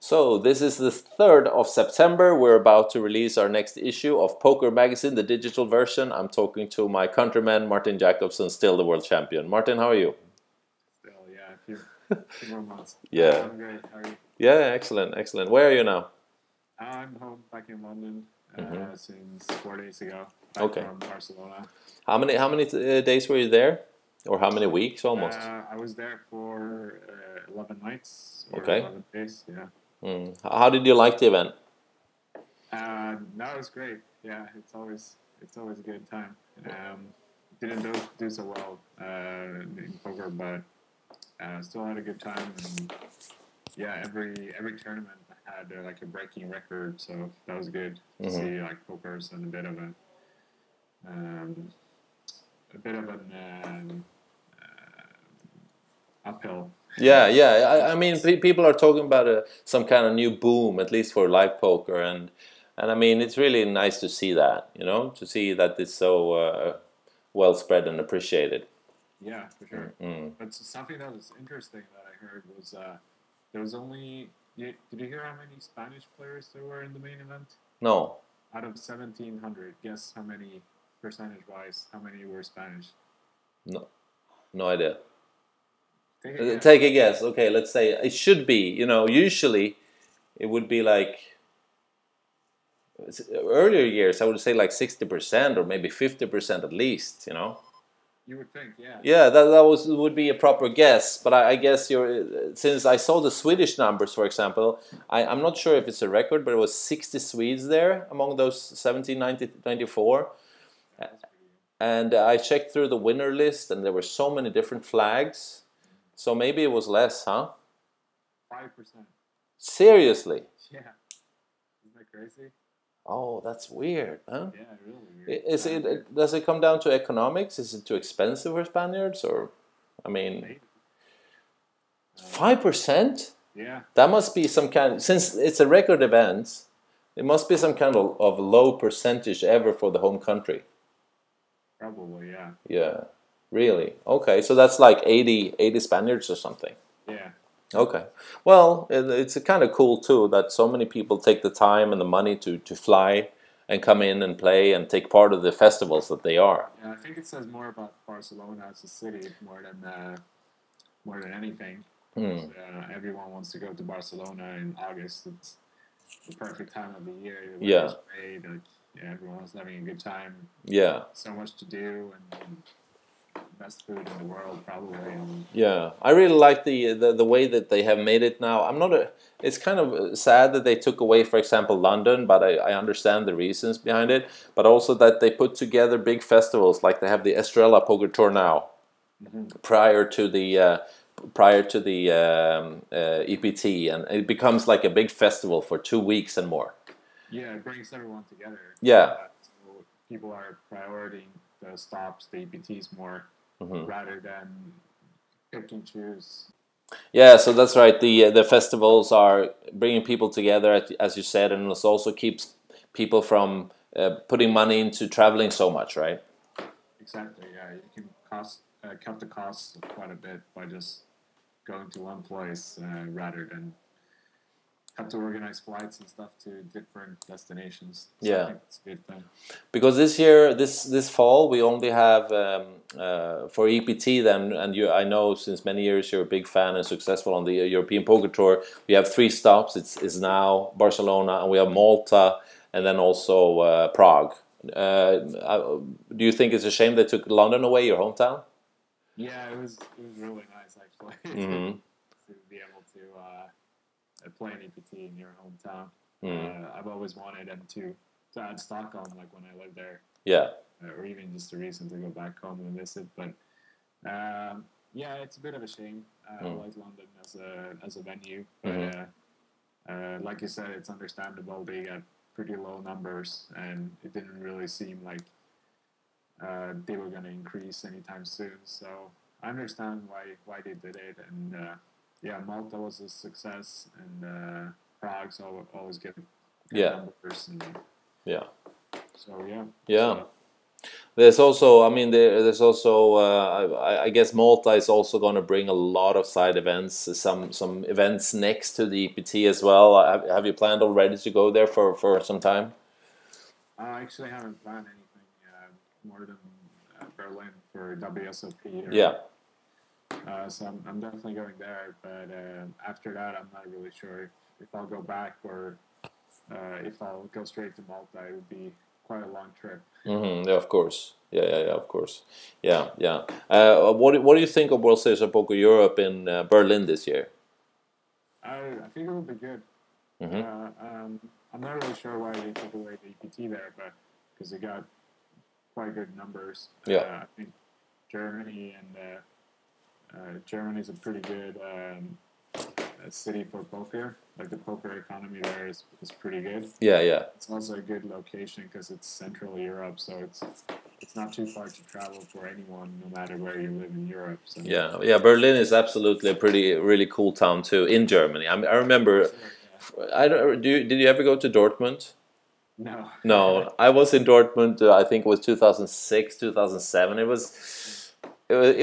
So this is the 3rd of September. We're about to release our next issue of Poker Magazine, the digital version. I'm talking to my countryman, Martin Jacobson, still the world champion. Martin, how are you? Still, yeah, a few more months. Yeah. I'm great. How are you? Yeah, excellent, excellent. Where are you now? I'm home back in London since 4 days ago. Back Okay. from Barcelona. How many days were you there? Or how many weeks almost? I was there for 11 nights or Okay. 11 days, yeah. How did you like the event? No, it was great. Yeah, it's always a good time. Didn't do so well in poker, but still had a good time. And yeah, every tournament had like a breaking record, so that was good to see like poker's and a bit of an uphill. Yeah. I mean, people are talking about some kind of new boom, at least for live poker, and I mean, it's really nice to see that, you know, to see that it's so well spread and appreciated. Yeah, for sure. But something that was interesting that I heard was there was only. Did you hear how many Spanish players there were in the main event? No. Out of 1,700, guess how many percentage-wise? How many were Spanish? No idea. Take a guess. Take a guess. Okay, let's say it should be. You know, usually it would be like earlier years. I would say like 60% or maybe 50% at least. You know. You would think, yeah. Yeah, that would be a proper guess, but I guess since I saw the Swedish numbers, for example, I'm not sure if it's a record, but it was 60 Swedes there among those 1794. And I checked through the winner list, and there were so many different flags. So maybe it was less, huh? 5%. Seriously? Yeah. Isn't that crazy? Oh, that's weird, huh? Yeah, really weird. Does it come down to economics? Is it too expensive for Spaniards, or, I mean, 5%? Yeah. That must be some kind. Since it's a record event, it must be some kind of low percentage ever for the home country. Probably, yeah. Yeah, really. Okay, so that's like 80 Spaniards or something. Yeah. Okay. Well, it's kind of cool too that so many people take the time and the money to fly and come in and play and take part of the festivals that they are. Yeah, I think it says more about Barcelona as a city more than anything. Everyone wants to go to Barcelona in August. It's the perfect time of the year. The weather's great. Everyone's having a good time. Yeah. So much to do and best food in the world, probably. Yeah, I really like the way that they have made it now. It's kind of sad that they took away, for example, London, but I understand the reasons behind it. But also that they put together big festivals, like they have the Estrella Poker Tour now, prior to the EPT, and it becomes like a big festival for 2 weeks and more. Yeah, it brings everyone together. Yeah. So people are prioritizing the stops, the EPTs more, rather than pick and choose. Yeah, so that's right. The festivals are bringing people together, as you said, and it also keeps people from putting money into traveling so much, right? Exactly. Yeah, you can cut the costs quite a bit by just going to one place rather than have to organize flights and stuff to different destinations. So I think it's a good thing. Because this year, this fall, we only have for EPT then, and I know since many years you're a big fan and successful on the European Poker Tour. We have 3 stops. It's now Barcelona, and we have Malta, and then also Prague. Do you think it's a shame they took London away, your hometown? Yeah, it was really nice actually to be able to play an EPT in your hometown. I've always wanted them to add Stockholm, like when I lived there. Yeah. Or even just a reason to go back home and visit. But yeah, it's a bit of a shame. I like London as a venue, but like you said, it's understandable. They got pretty low numbers, and it didn't really seem like they were going to increase anytime soon. So I understand why they did it, and yeah, Malta was a success, and Prague's always good numbers. And, yeah. So yeah. Yeah. There's also, I mean, there's also, I guess Malta is also going to bring a lot of side events, some events next to the EPT as well. Have you planned already to go there for some time? I actually haven't planned anything more than Berlin for WSOP. Yeah. So I'm definitely going there, but after that, I'm not really sure if I'll go back or if I'll go straight to Malta. It would be quite a long trip. Yeah, of course. Yeah, of course. Yeah. What do you think of World Series of Poker Europe in Berlin this year? I think it will be good. I'm not really sure why they took away the EPT there, but because they got quite good numbers. Yeah. I think Germany and Germany's a pretty good city for poker. Like the poker economy there is pretty good. Yeah. It's also a good location because it's Central Europe, so it's not too far to travel for anyone, no matter where you live in Europe. So. Yeah. Berlin is absolutely a really cool town too in Germany. I remember. I don't. Did you ever go to Dortmund? No. No, I was in Dortmund. I think it was 2006, 2007. It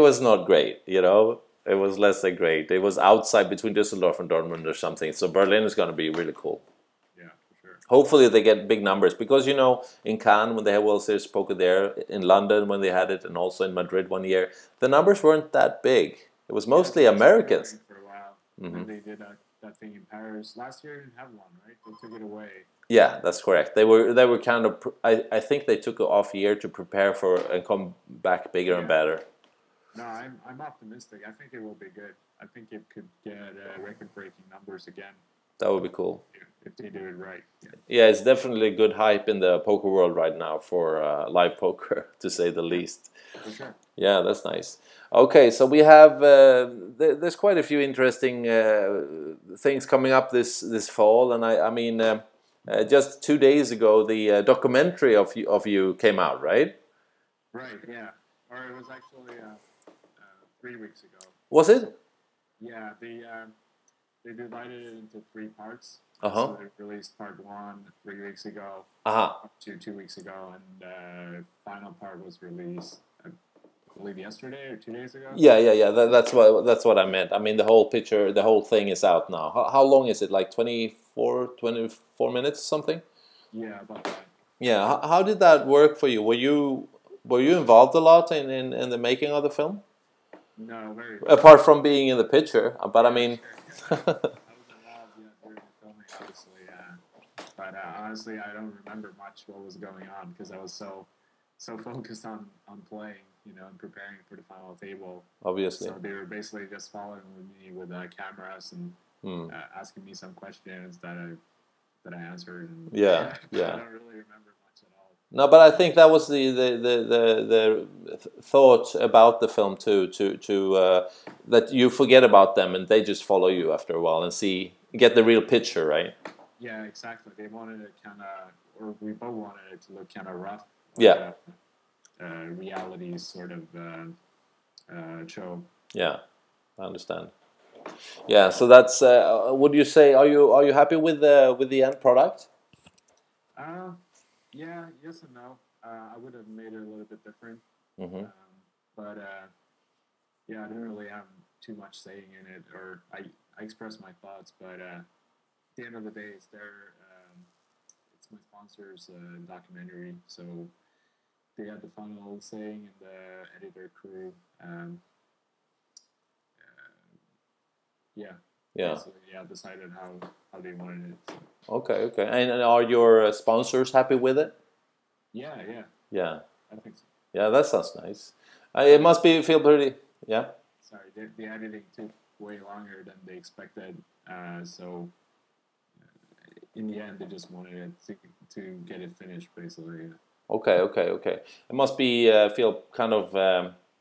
was not great. You know, it was less than great. It was outside between Düsseldorf and Dortmund or something. So Berlin is going to be really cool. Yeah, for sure. Hopefully they get big numbers because you know in Cannes when they had World Series Poker there, in London when they had it, and also in Madrid one year, the numbers weren't that big. It was mostly Americans. For a while, and they did that thing in Paris last year. Didn't have one, right? They took it away. Yeah, that's correct. They were kind of. I think they took an off year to prepare for and come back bigger and better. No, I'm optimistic. I think it will be good. I think it could get record-breaking numbers again. That would be cool. If they do it right. Yeah, it's definitely good hype in the poker world right now for live poker, to say the least. For sure. Yeah, that's nice. Okay, so we have there's quite a few interesting things coming up this fall, and I mean just 2 days ago the documentary of you came out, right? Right. Yeah. Or it was actually 3 weeks ago. Was it? Yeah. They divided it into 3 parts. So they released part 1 3 weeks ago. Up to 2 weeks ago, and final part was released, I believe, yesterday or 2 days ago. Yeah. That's what I meant. I mean, the whole picture, the whole thing is out now. How long is it? Like 24 minutes, something? Yeah, about that. Yeah. How did that work for you? Were you involved a lot in the making of the film? No, very. Apart from being in the picture, but I mean. I was involved during the filming, obviously, but honestly, I don't remember much what was going on because I was so focused on playing, and preparing for the final table. Obviously. So they were basically just following me with cameras and asking me some questions that I answered. And, yeah. I don't really remember much at all. No, but I think that was the thought about the film too, to that you forget about them and they just follow you after a while and get the real picture, right? Yeah, exactly. They wanted it kind of, or we both wanted it to look kind of rough. Yeah. Reality sort of show. Yeah, I understand. Yeah, so that's. Would you say are you happy with the end product? Yeah, yes and no. I would have made it a little bit different. But yeah, I didn't really have too much saying in it, or I expressed my thoughts. But at the end of the day, it's it's my sponsor's documentary, so they had the final saying, and the editor crew. So decided how they wanted it. So. Okay. And are your sponsors happy with it? Yeah. Yeah. I think so. Yeah, that sounds nice. It must feel pretty. Yeah. Sorry, the editing took way longer than they expected. So in the end, they just wanted it to get it finished, basically. Okay. It must feel kind of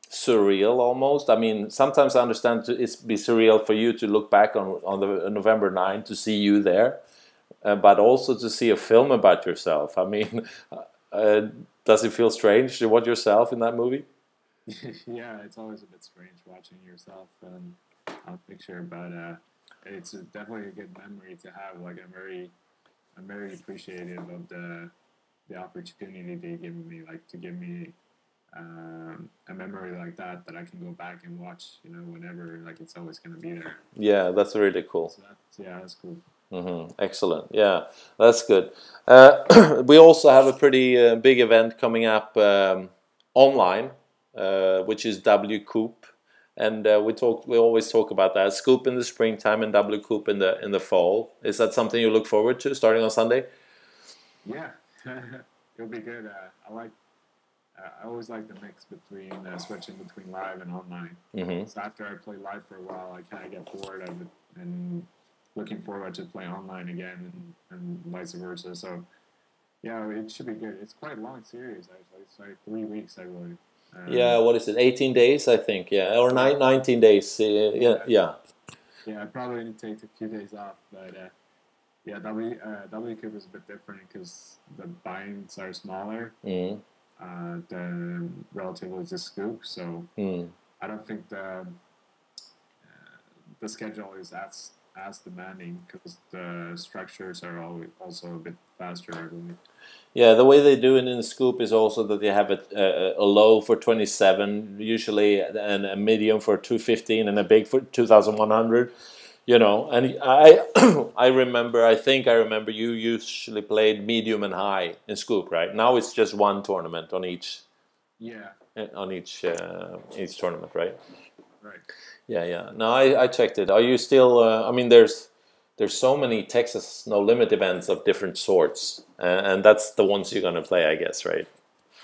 surreal almost. I mean, sometimes I understand it's be surreal for you to look back on the November 9 to see you there, but also to see a film about yourself. I mean, does it feel strange to watch yourself in that movie? Yeah, it's always a bit strange watching yourself on a picture, but it's definitely a good memory to have. Like I'm very appreciative of the opportunity they give me, like to give me a memory like that I can go back and watch, you know, whenever. Like it's always going to be there. Yeah, that's really cool. So that's cool. Excellent. Yeah, that's good. We also have a pretty big event coming up online, which is W Coop, and we always talk about that. Scoop in the springtime and W Coop in the fall. Is that something you look forward to starting on Sunday? Yeah, it'll be good. I always like the mix between switching between live and online. So after I play live for a while, I kind of get bored of it and looking forward to play online again, and vice versa. So yeah, it should be good. It's quite a long series actually. It's like 3 weeks, I believe. Yeah, what is it? 18 days, I think. Yeah, or 19 days. Yeah. Yeah, I probably need to take a few days off, but yeah, W Cube is a bit different because the binds are smaller. Than relatively to Scoop, so I don't think the schedule is as demanding because the structures are also a bit faster, I believe. Yeah, the way they do it in the Scoop is also that they have a low for 27 usually, and a medium for 215, and a big for 2,100. You know, and I think I remember you usually played medium and high in Scoop, right? Now it's just one tournament on each. Yeah. On each tournament, right? Right. Yeah. No, I checked it. Are you still? I mean, there's so many Texas No Limit events of different sorts, and that's the ones you're gonna play, I guess, right?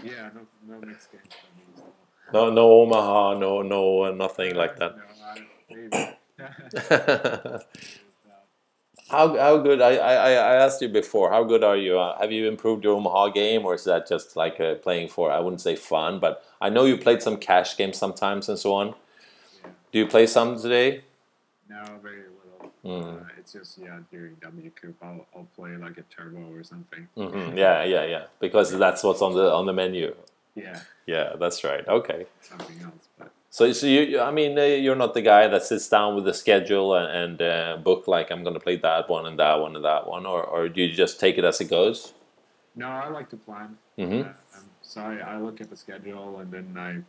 Yeah. No mixed games for me. No Omaha, no nothing like that. No, maybe. How good? I asked you before. How good are you? Have you improved your Omaha game, or is that just like playing for? I wouldn't say fun, but I know you played some cash games sometimes and so on. Yeah. Do you play some today? No, very little. It's just during W Coop I'll play like a turbo or something. Yeah. Because that's what's on the menu. Yeah. Yeah, that's right. Okay. Something else, but. So you, I mean, you're not the guy that sits down with the schedule and book like I'm going to play that one and that one and that one, or do you just take it as it goes? No, I like to plan. So I look at the schedule and then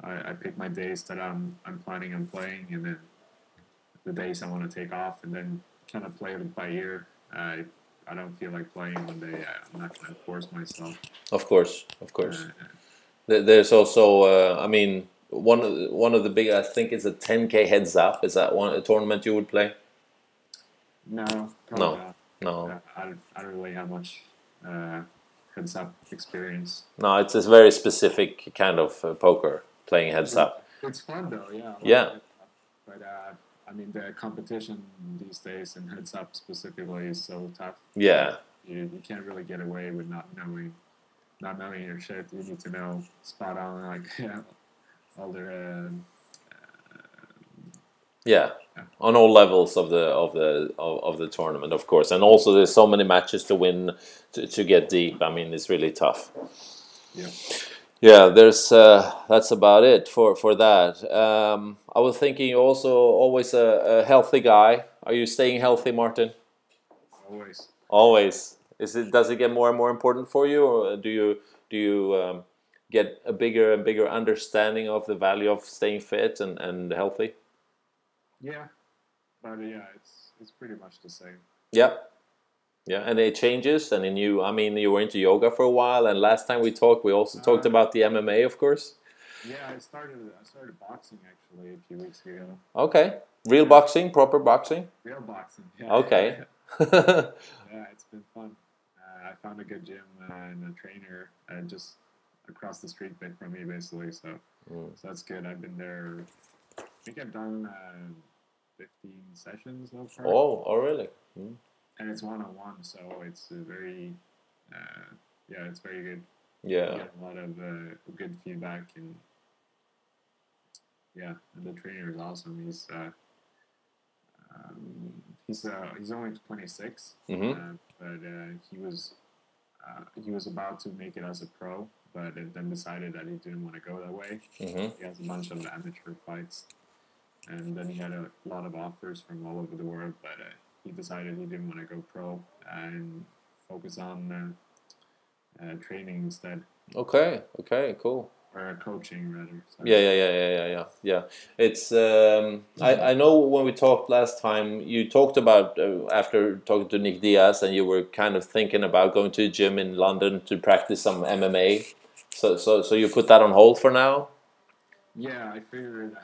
I pick my days that I'm planning on playing, and then the days I want to take off, and then kind of play it by ear. I don't feel like playing one day, I'm not going to force myself. Of course. There's also, I mean. One of the big, I think it's a 10K heads up. Is that a tournament you would play? No. No. I don't really have much heads up experience. No, it's a very specific kind of poker, playing heads up. It's fun though, yeah. Yeah. But I mean, the competition these days in heads up specifically is so tough. Yeah. You can't really get away with not knowing your shit. You need to know spot on, like all their on all levels of the tournament, of course, and also there's so many matches to win to get deep. I mean, it's really tough. Yeah. There's that's about it for that. I was thinking you're also always a healthy guy. Are you staying healthy, Martin? Always. Does it get more and more important for you, or do you get a bigger and bigger understanding of the value of staying fit and healthy? Yeah, but it's pretty much the same. Yeah, and it changes. And then you were into yoga for a while, and last time we talked, we also talked about the MMA, of course. Yeah, I started boxing actually a few weeks ago. Okay, real boxing, proper boxing. Real boxing. Yeah. Okay. Yeah, it's been fun. I found a good gym and a trainer just across the street from me, basically. So that's good. I've been there. I think I've done 15 sessions so far. Oh, really? And it's one-on-one, so it's very, it's very good. Yeah. You get a lot of good feedback, and the trainer is awesome. He's only 26, but he was about to make it as a pro, but then decided that he didn't want to go that way. He has a bunch of amateur fights, and then he had a lot of offers from all over the world, but he decided he didn't want to go pro and focus on training instead. Okay. Okay. Cool. Or coaching rather. Sorry. Yeah. It's I know when we talked last time, you talked about after talking to Nick Diaz, and you were kind of thinking about going to a gym in London to practice some MMA. So you put that on hold for now? Yeah, I figured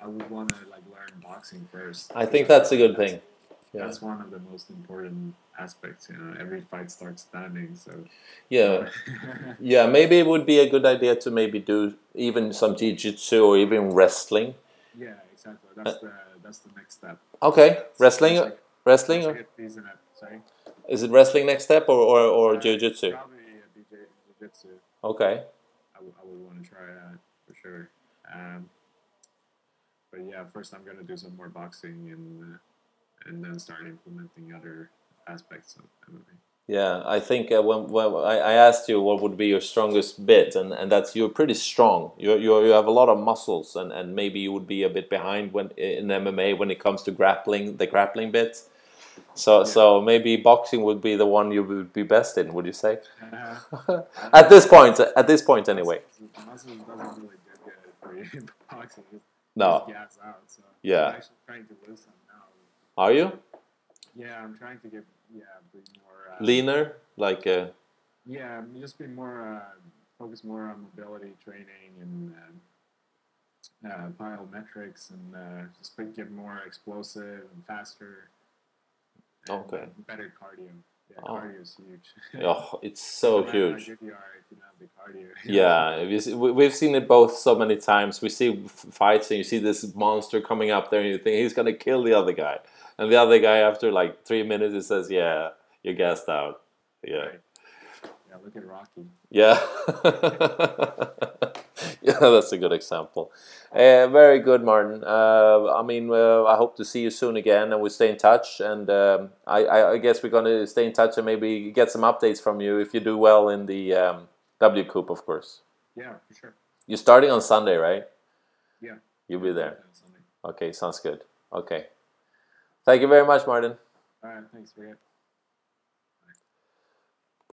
I would want to like learn boxing first. I think that's a good thing. Yeah. That's one of the most important aspects. You know, every fight starts standing. So yeah, yeah. Maybe it would be a good idea to maybe do even some jiu-jitsu or even wrestling. Yeah, exactly. That's the next step. Okay, wrestling. Wrestling. Sorry. Is it wrestling next step or jiu-jitsu? Probably jiu-jitsu. Okay. I would want to try that for sure. But yeah, first I'm gonna do some more boxing and then start implementing other aspects of MMA. Yeah, I think when I asked you what would be your strongest bit, and that's you're pretty strong. You have a lot of muscles, and maybe you would be a bit behind when in MMA when it comes to the grappling bits. So maybe boxing would be the one you would be best in. Would you say? At this point anyway. Muscles doesn't really get good for you in boxing. No. Just gas out. So yeah. I'm actually trying to lose some now. Are you? Yeah, I'm trying to be more leaner, like. Yeah, just be more focus more on mobility training and plyometrics and just get more explosive and faster. And okay. Better cardio. Yeah, cardio is huge. Oh, it's so huge. How good you are if you don't have the cardio. Yeah, we've seen it both so many times. We see fights and you see this monster coming up there and you think he's going to kill the other guy. And the other guy, after like 3 minutes, he says, yeah, you're gassed out. Yeah. Right. Yeah, look at Rocky. Yeah. Yeah, that's a good example. Very good, Martin. I hope to see you soon again, and we stay in touch. And I guess we're going to stay in touch and maybe get some updates from you if you do well in the W Coupe, of course. Yeah, for sure. You're starting on Sunday, right? Yeah. You'll be there. Okay, sounds good. Okay. Thank you very much, Martin. All right, thanks, Rick.